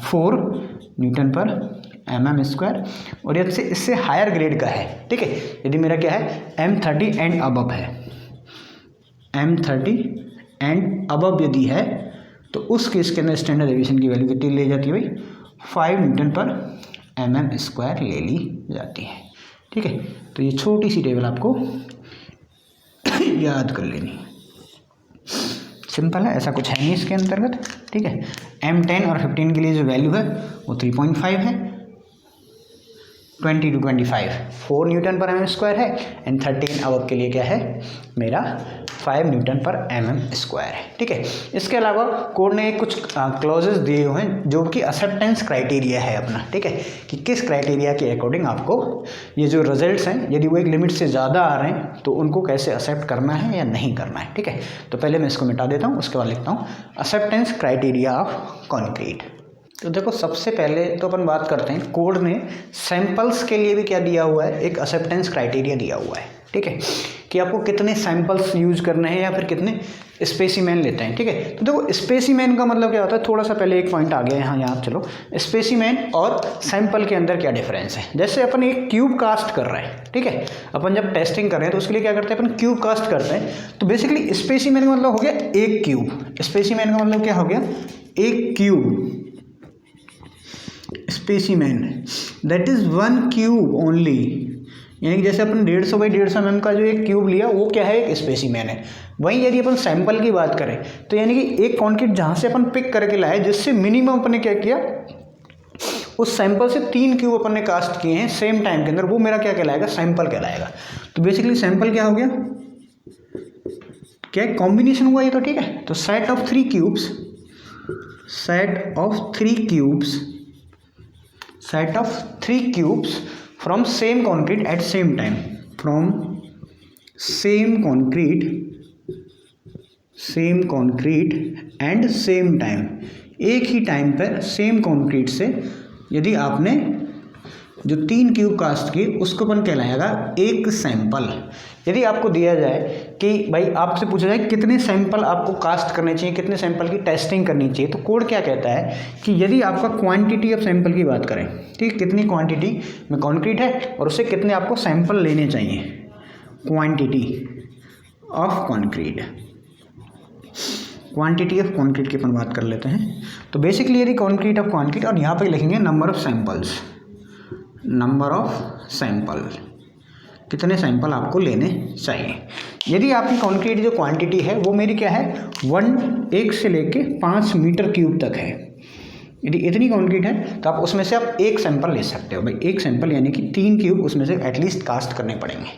4 न्यूटन पर mm स्क्वायर। और यदि इससे हायर ग्रेड का है, ठीक है, यदि मेरा क्या है M30 एंड अबव है, M30 एंड अबव यदि है तो उस केस के अंदर स्टैंडर्ड डेविएशन की वैल्यू कितनी ले जाती है भाई 5 न्यूटन पर mm स्क्वायर ले ली जाती है, ठीक है। तो ये छोटी सी टेबल आपको याद कर लेनी, सिंपल है, ऐसा कुछ है नहीं इसके अंतर्गत, ठीक है। M10 और 15 के लिए जो वैल्यू है वो 3.5 है, 20 to 25 4 न्यूटन पर mm स्क्वायर है, एंड 13 अबव के लिए क्या है मेरा 5 न्यूटन पर mm स्क्वायर है, ठीक है। इसके अलावा कोड ने कुछ क्लॉजेस दिए हुए हैं जो कि एक्सेप्टेंस क्राइटेरिया है अपना, ठीक है, कि किस क्राइटेरिया के अकॉर्डिंग आपको ये जो रिजल्ट्स हैं यदि वो एक लिमिट से ज़्यादा आ रहे हैं तो उनको कैसे एक्सेप्ट करना है या नहीं करना है, ठीक है। तो पहले मैं इसको मिटा देता हूँ, उसके बाद लिखता हूँ एक्सेप्टेंस क्राइटेरिया ऑफ कंक्रीट। तो देखो सबसे पहले तो अपन बात करते हैं कोड ने सैंपल्स के लिए भी क्या दिया हुआ है, एक एक्सेप्टेंस क्राइटेरिया दिया हुआ है, ठीक है, कि आपको कितने सैंपल्स यूज करने हैं या फिर कितने स्पेसिमेन लेते हैं, ठीक है। तो देखो स्पेसिमेन का मतलब क्या होता है, थोड़ा सा पहले एक पॉइंट आ गया यहाँ चलो, स्पेसिमेन और सैंपल के अंदर क्या डिफरेंस है। जैसे अपन एक क्यूब कास्ट कर रहे हैं, ठीक है, अपन जब टेस्टिंग कर रहे हैं तो उसके लिए क्या करते हैं अपन क्यूब कास्ट करते हैं। तो बेसिकली स्पेसिमेन का मतलब हो गया एक क्यूब, स्पेसिमेन का मतलब क्या हो गया एक cube, specimen that is 1 cube only, यानी कि जैसे अपन 150 बाई 150 mm का जो एक क्यूब लिया वो क्या है एक स्पेसिमेन है। वहीं यदि अपन सैंपल की बात करें तो यानी कि एक कंक्रीट जहाँ से अपन पिक करके लाए जिससे मिनिमम अपन ने क्या किया उस सैंपल से 3 क्यूब अपन ने कास्ट किए हैं सेम टाइम के अंदर, वो मेरा क्या कहलाएगा सैंपल कहलाएगा। तो बेसिकली सैंपल क्या हो गया, क्या कॉम्बिनेशन हुआ ये तो, ठीक है। तो set of 3 cubes, set of 3 cubes, set of 3 cubes from same concrete at same time, from same concrete and same time, एक ही टाइम पर सेम कंक्रीट से यदि आपने जो 3 क्यूब कास्ट किए उसको अपन कहलाएगा एक सैंपल। यदि आपको दिया जाए कि भाई आपसे पूछा जाए कितने सैंपल आपको कास्ट करने चाहिए, कितने सैंपल की टेस्टिंग करनी चाहिए, तो कोड क्या कहता है कि यदि आपका क्वांटिटी ऑफ सैंपल की बात करें, ठीक, कितनी क्वांटिटी में कंक्रीट है और उससे कितने आपको सैंपल लेने चाहिए, quantity of concrete, quantity of concrete की अपन बात कर लेते हैं। तो बेसिकली यदि कंक्रीट ऑफ क्वांटिटी और यहाँ पे लिखेंगे number of samples, number of sample, कितने सैंपल आपको लेने चाहिए। यदि आपकी कंक्रीट जो क्वांटिटी है वो मेरी क्या है 1 से लेके 5 मीटर क्यूब तक है, यदि इतनी कंक्रीट है तो आप उसमें से आप एक सैंपल ले सकते हो भाई, एक सैंपल यानी कि 3 क्यूब उसमें से एटलीस्ट कास्ट करने पड़ेंगे।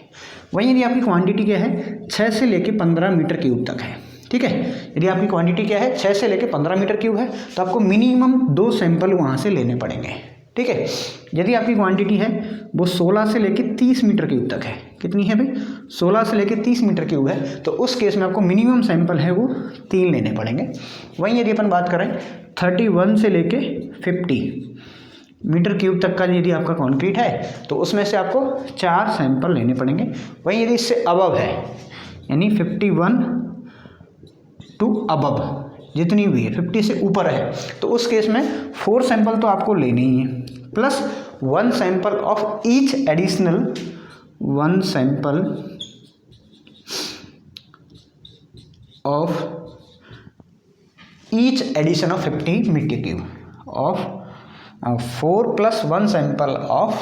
वहीं यदि आपकी क्वांटिटी क्या है 6 से लेके 15 मीटर क्यूब तक है, ठीक है, यदि आपकी क्वांटिटी क्या है 6 से लेके 15 मीटर क्यूब है तो आपको मिनिमम 2 सैंपल वहाँ से लेने पड़ेंगे, ठीक है। यदि आपकी क्वांटिटी है वो 16 से लेके 30 मीटर क्यूब तक है, कितनी है भाई 16 से लेके 30 मीटर क्यूब है, तो उस केस में आपको मिनिमम सैंपल है वो 3 लेने पड़ेंगे। वहीं यदि अपन बात करें 31 से लेके 50 मीटर क्यूब तक का यदि आपका कंक्रीट है तो उसमें से आपको 4 सैंपल लेने पड़ेंगे। वहीं यदि इससे अबव है यानी 51 टू अबव जितनी भी है 50 से ऊपर है तो उस केस में 4 सैंपल तो आपको लेने ही है, plus 1 sample of each additional, 1 sample of each addition of 50 metre cube of 4 + 1 sample of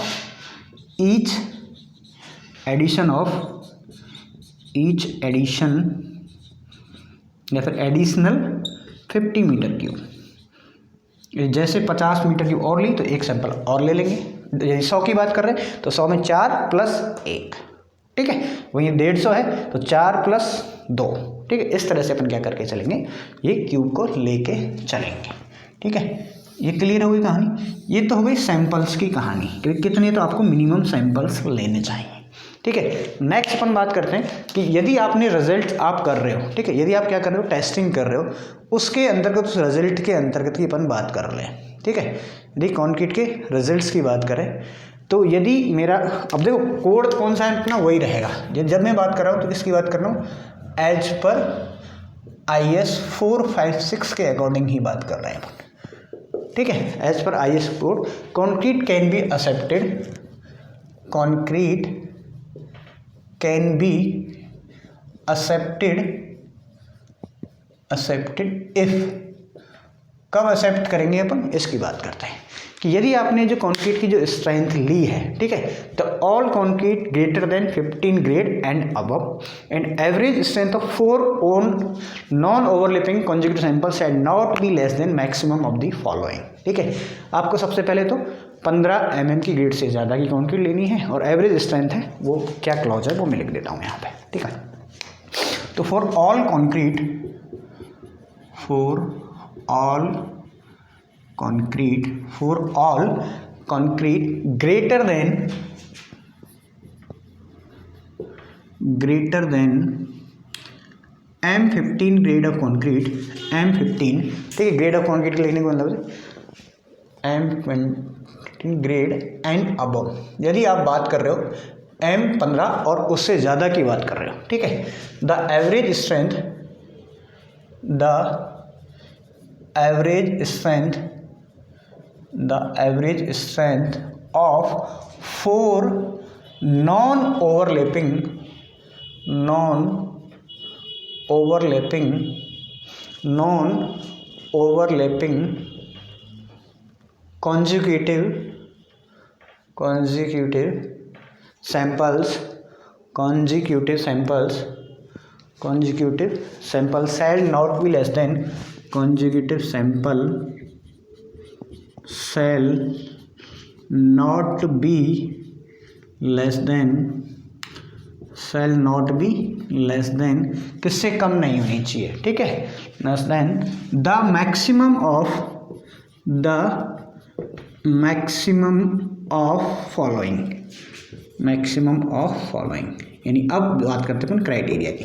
each addition या फिर एडिशनल 50 मीटर क्यूब। जैसे 50 मीटर क्यूब और ली तो एक सैंपल और ले लेंगे, यदि 100 की बात कर रहे हैं तो 100 में 4 + 1, ठीक है, वही 150 है तो 4 + 2, ठीक है। इस तरह से अपन क्या करके चलेंगे, ये क्यूब को लेके चलेंगे, ठीक है। ये क्लियर हो गई कहानी। ये तो हो गई सैंपल्स की कहानी, क्योंकि कितने तो आपको मिनिमम सैंपल्स लेने चाहिए, ठीक है। नेक्स्ट अपन बात करते हैं कि यदि आपने रिजल्ट आप कर रहे हो, ठीक है, यदि आप क्या कर रहे हो, टेस्टिंग कर रहे हो, उसके अंतर्गत उस रिजल्ट के अंतर्गत की अपन बात कर लें, ठीक है। यदि कॉन्क्रीट के रिजल्ट्स की बात करें तो यदि मेरा, अब देखो कोड कौन सा है अपना, वही रहेगा। जब मैं बात कर रहा हूँ तो किसकी बात कर रहा हूँ, एज पर IS 456 के अकॉर्डिंग ही बात कर रहे हैं अपन, ठीक है। As per IS code concrete can be accepted, concrete can be accepted if, कब एक्सेप्ट करेंगे अपन, इसकी बात करते हैं कि यदि आपने जो कंक्रीट की जो स्ट्रेंथ ली है, ठीक है, तो all concrete greater than 15 grade and above and average strength of 4 own non overlapping conjugative samples had not be less than maximum of the following, ठीक है। आपको सबसे पहले तो 15 mm की ग्रेड से ज़्यादा की कंक्रीट लेनी है और एवरेज स्ट्रेंथ है, वो क्या क्लॉज है वो मैं लिख देता हूँ यहाँ पे, ठीक है। तो for all concrete greater than M15 grade of concrete, M15, ठीक है, ग्रेड ऑफ कॉन्क्रीट लिखने को मतलब M20 ग्रेड एंड अबव, यदि आप बात कर रहे हो M15 और उससे ज़्यादा की बात कर रहे हो, ठीक है, the average strength of 4 non-overlapping consecutive samples shall not be less than किससे कम नहीं होनी चाहिए, ठीक है, less than the maximum of following, यानी अब बात करते हैं अपन क्राइटेरिया की।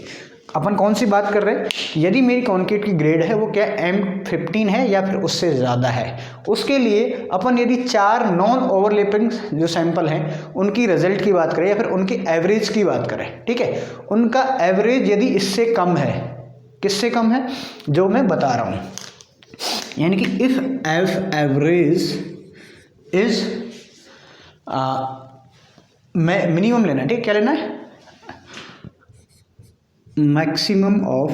अपन कौन सी बात कर रहे हैं, यदि मेरी कॉन्क्रीट की ग्रेड है वो क्या M15 है या फिर उससे ज़्यादा है, उसके लिए अपन यदि 4 नॉन ओवरलैपिंग जो सैंपल हैं उनकी रिजल्ट की बात करें या फिर उनकी एवरेज की बात करें, ठीक है, उनका एवरेज यदि इससे कम है, किससे कम है, जो मैं बता रहा हूँ, यानी कि इफ एवरेज इज मिनिमम लेना है, ठीक, क्या लेना है, मैक्सिमम ऑफ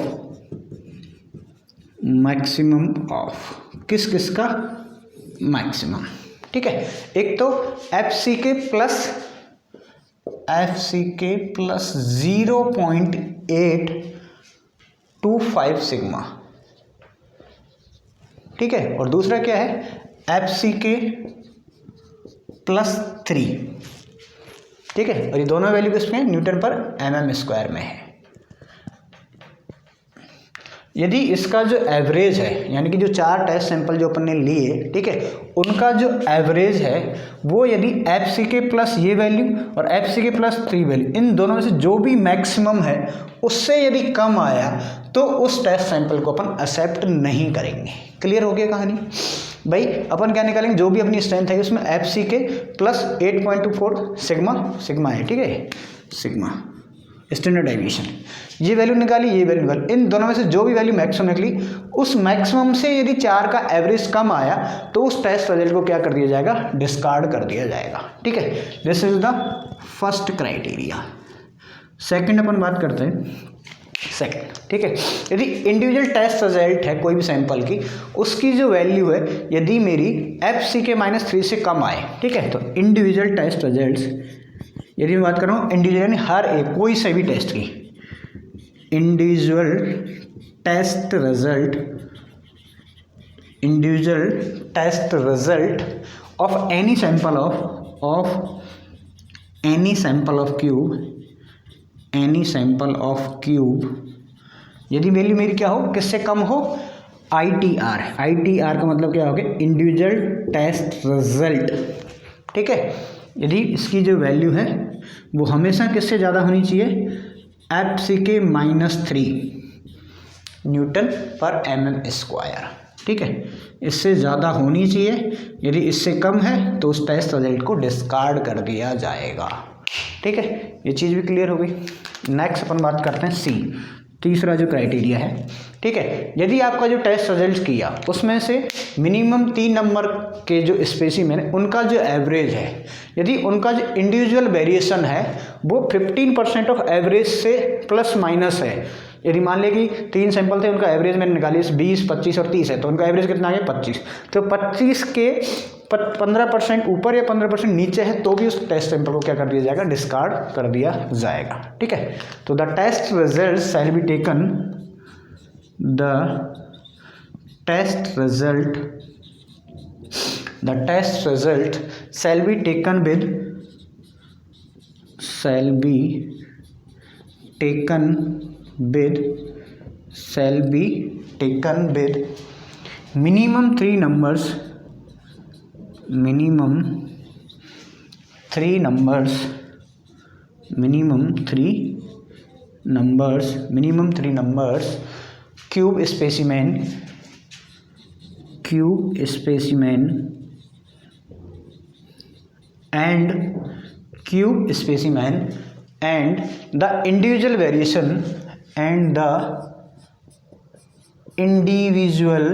किस का मैक्सिमम, ठीक है। एक तो FCK प्लस 0.825 सिग्मा, ठीक है, और दूसरा क्या है FCK प्लस 3, ठीक है, और ये दोनों वैल्यू किसमें न्यूटन पर mm² में है। यदि इसका जो एवरेज है, यानी कि जो 4 टेस्ट सैंपल जो अपन ने लिए, ठीक है, उनका जो एवरेज है वो यदि FCK प्लस ये वैल्यू और FCK प्लस 3 वैल्यू, इन दोनों में से जो भी मैक्सिमम है उससे यदि कम आया तो उस टेस्ट सैंपल को अपन एक्सेप्ट नहीं करेंगे। क्लियर हो गया कहानी भाई। अपन क्या निकालेंगे, जो भी अपनी स्ट्रेंथ है उसमें FCK प्लस 8.24 सिग्मा है, ठीक है, सिग्मा स्टैंडर्ड डेविएशन, ये वैल्यू निकाली, ये वैल्यू निकाली, इन दोनों में से जो भी वैल्यू मैक्सिमम निकली, उस मैक्सिमम से यदि 4 का एवरेज कम आया तो उस टेस्ट रिजल्ट को क्या कर दिया जाएगा, डिस्कार्ड कर दिया जाएगा, ठीक है। This is the first criteria. Second अपन बात करते हैं सेकंड, ठीक है। यदि इंडिविजुअल टेस्ट रिजल्ट है कोई भी सैंपल की, उसकी जो वैल्यू है यदि मेरी FC(-3) से कम आए, ठीक है, तो इंडिविजुअल टेस्ट रिजल्ट्स, यदि मैं बात कर रहा हूँ इंडिविजुअल यानी हर एक कोई से भी टेस्ट की, individual test result of any sample of cube, यदि वैल्यू मेरी क्या हो, किससे कम हो, ITR का मतलब क्या हो गया, इंडिविजुअल टेस्ट रिजल्ट, ठीक है। यदि इसकी जो वैल्यू है वो हमेशा किससे ज़्यादा होनी चाहिए, FC(-3) Nm/mm², ठीक है, इससे ज़्यादा होनी चाहिए। यदि इससे कम है तो उस टेस्ट रिजल्ट को डिस्कार्ड कर दिया जाएगा, ठीक है। ये चीज़ भी क्लियर हो गई। नेक्स्ट अपन बात करते हैं C, तीसरा जो क्राइटेरिया है, ठीक है। यदि आपका जो टेस्ट रिजल्ट किया उसमें से मिनिमम 3 नंबर के जो स्पेसिमेन है उनका जो एवरेज है, यदि उनका जो इंडिविजुअल वेरिएशन है वो 15% ऑफ एवरेज से प्लस माइनस है, यदि मान लें कि 3 सैंपल थे, उनका एवरेज मैंने निकाली 20, 25 और 30 है, तो उनका एवरेज कितना आ गया 25, तो 25 के 15% ऊपर या 15% नीचे है तो भी उस टेस्ट सैंपल को क्या कर दिया जाएगा, डिस्कार्ड कर दिया जाएगा, ठीक है। तो the test result shall be taken with minimum 3 numbers cube specimen and the individual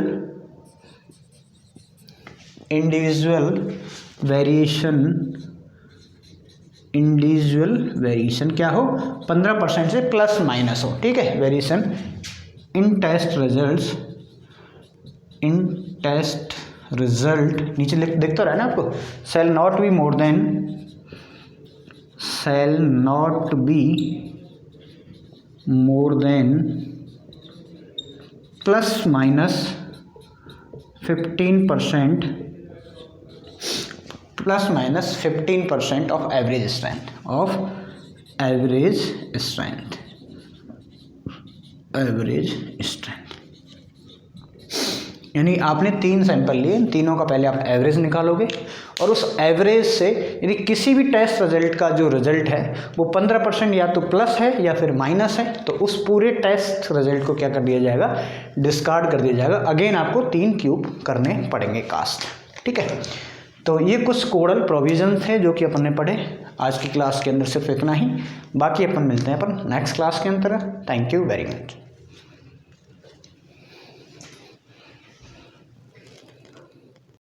variation क्या हो, 15% से प्लस माइनस हो, ठीक है, वेरिएशन इन टेस्ट रिजल्ट नीचे दिख तो रहा है ना आपको, shall not be more than plus minus 15% of average strength. यानी आपने 3 सैंपल लिए, तीनों का पहले आप एवरेज निकालोगे और उस एवरेज से यदि किसी भी टेस्ट रिजल्ट का जो रिजल्ट है वो 15% या तो प्लस है या फिर माइनस है, तो उस पूरे टेस्ट रिजल्ट को क्या कर दिया जाएगा, डिस्कार्ड कर दिया जाएगा। अगेन आपको 3 क्यूब करने पड़ेंगे कास्ट, ठीक है। तो ये कुछ कोडल प्रोविजन थे जो कि अपन ने पढ़े आज की क्लास के अंदर, सिर्फ इतना ही। बाकी अपन मिलते हैं अपन नेक्स्ट क्लास के अंदर। Thank you very much.